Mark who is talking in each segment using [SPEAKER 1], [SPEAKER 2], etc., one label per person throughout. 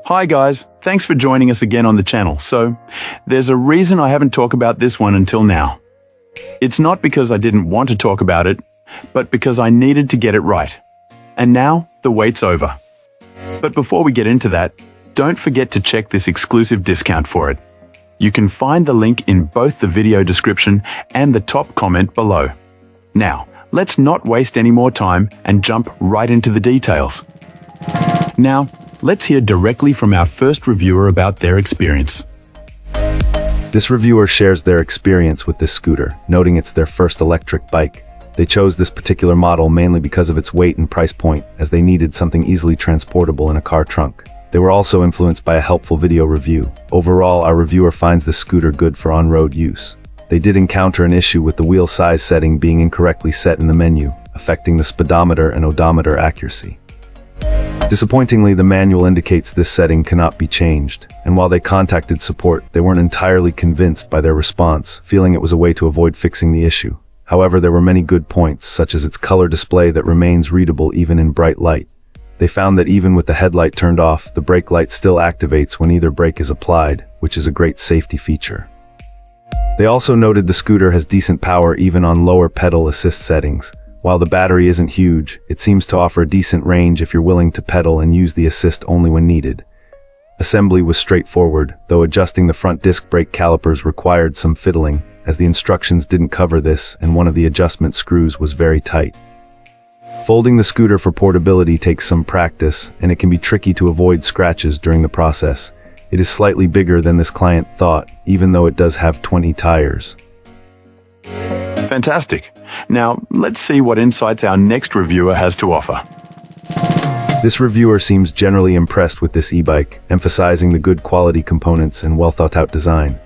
[SPEAKER 1] Hi guys, thanks for joining us again on the channel. So, there's a reason I haven't talked about this one until now. It's not because I didn't want to talk about it, but because I needed to get it right. And now, the wait's over. But before we get into that, don't forget to check this exclusive discount for it. You can find the link in both the video description and the top comment below. Now, let's not waste any more time and jump right into the details. Now, let's hear directly from our first reviewer about their experience.
[SPEAKER 2] This reviewer shares their experience with this scooter, noting it's their first electric bike. They chose this particular model mainly because of its weight and price point, as they needed something easily transportable in a car trunk. They were also influenced by a helpful video review. Overall, our reviewer finds this scooter good for on-road use. They did encounter an issue with the wheel size setting being incorrectly set in the menu, affecting the speedometer and odometer accuracy. Disappointingly, the manual indicates this setting cannot be changed, and while they contacted support, they weren't entirely convinced by their response, feeling it was a way to avoid fixing the issue. However, there were many good points, such as its color display that remains readable even in bright light. They found that even with the headlight turned off, the brake light still activates when either brake is applied, which is a great safety feature. They also noted the scooter has decent power even on lower pedal assist settings. While the battery isn't huge, it seems to offer a decent range if you're willing to pedal and use the assist only when needed. Assembly was straightforward, though adjusting the front disc brake calipers required some fiddling, as the instructions didn't cover this and one of the adjustment screws was very tight. Folding the scooter for portability takes some practice, and it can be tricky to avoid scratches during the process. It is slightly bigger than this client thought, even though it does have 20 tires.
[SPEAKER 1] Fantastic. Now, let's see what insights our next reviewer has to offer.
[SPEAKER 2] This reviewer seems generally impressed with this e-bike, emphasizing the good quality components and well-thought-out design.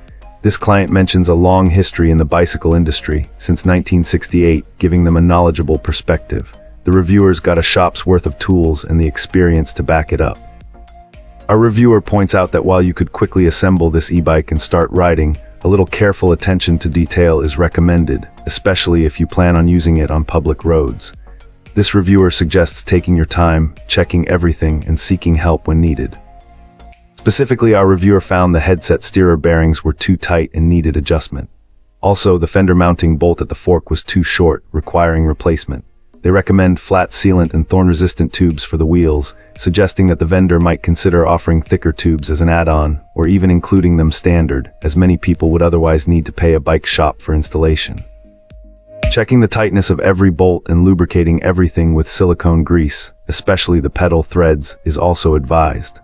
[SPEAKER 2] This client mentions a long history in the bicycle industry, since 1968, giving them a knowledgeable perspective. The reviewers got a shop's worth of tools and the experience to back it up. Our reviewer points out that while you could quickly assemble this e-bike and start riding, a little careful attention to detail is recommended, especially if you plan on using it on public roads. This reviewer suggests taking your time, checking everything, and seeking help when needed. Specifically, our reviewer found the headset steerer bearings were too tight and needed adjustment. Also, the fender mounting bolt at the fork was too short, requiring replacement. They recommend flat sealant and thorn-resistant tubes for the wheels, suggesting that the vendor might consider offering thicker tubes as an add-on, or even including them standard, as many people would otherwise need to pay a bike shop for installation. Checking the tightness of every bolt and lubricating everything with silicone grease, especially the pedal threads, is also advised.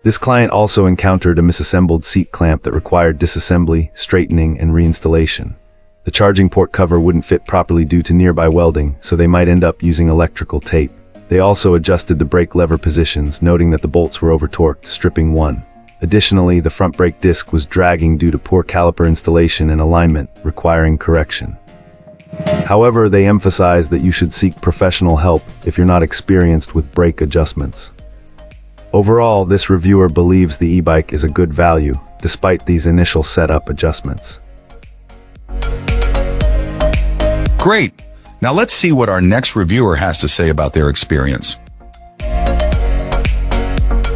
[SPEAKER 2] This client also encountered a misassembled seat clamp that required disassembly, straightening, and reinstallation. The charging port cover wouldn't fit properly due to nearby welding, so they might end up using electrical tape. They also adjusted the brake lever positions, noting that the bolts were over-torqued, stripping one. Additionally, the front brake disc was dragging due to poor caliper installation and alignment, requiring correction. However, they emphasize that you should seek professional help if you're not experienced with brake adjustments. Overall, this reviewer believes the e-bike is a good value, despite these initial setup adjustments.
[SPEAKER 3] Great! Now let's see what our next reviewer has to say about their experience.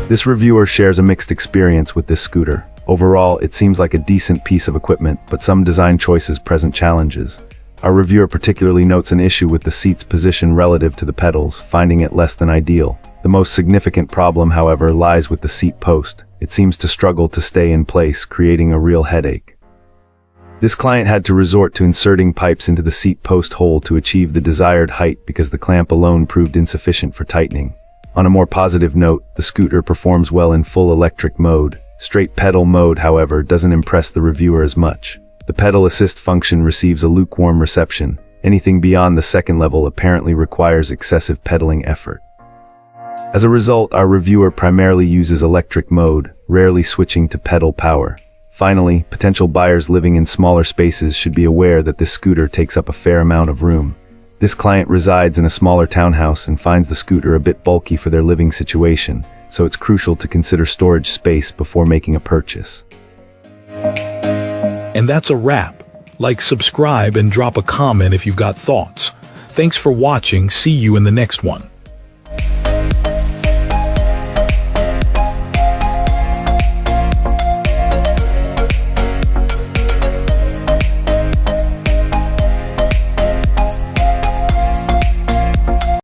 [SPEAKER 2] This reviewer shares a mixed experience with this scooter. Overall, it seems like a decent piece of equipment, but some design choices present challenges. Our reviewer particularly notes an issue with the seat's position relative to the pedals, finding it less than ideal. The most significant problem, however, lies with the seat post. It seems to struggle to stay in place, creating a real headache. This client had to resort to inserting pipes into the seat post hole to achieve the desired height because the clamp alone proved insufficient for tightening. On a more positive note, the scooter performs well in full electric mode. Straight pedal mode, however, doesn't impress the reviewer as much. The pedal assist function receives a lukewarm reception. Anything beyond the second level apparently requires excessive pedaling effort. As a result, our reviewer primarily uses electric mode, rarely switching to pedal power. Finally, potential buyers living in smaller spaces should be aware that this scooter takes up a fair amount of room. This client resides in a smaller townhouse and finds the scooter a bit bulky for their living situation, so it's crucial to consider storage space before making a purchase.
[SPEAKER 4] And that's a wrap. Like, subscribe, and drop a comment if you've got thoughts. Thanks for watching. See you in the next one.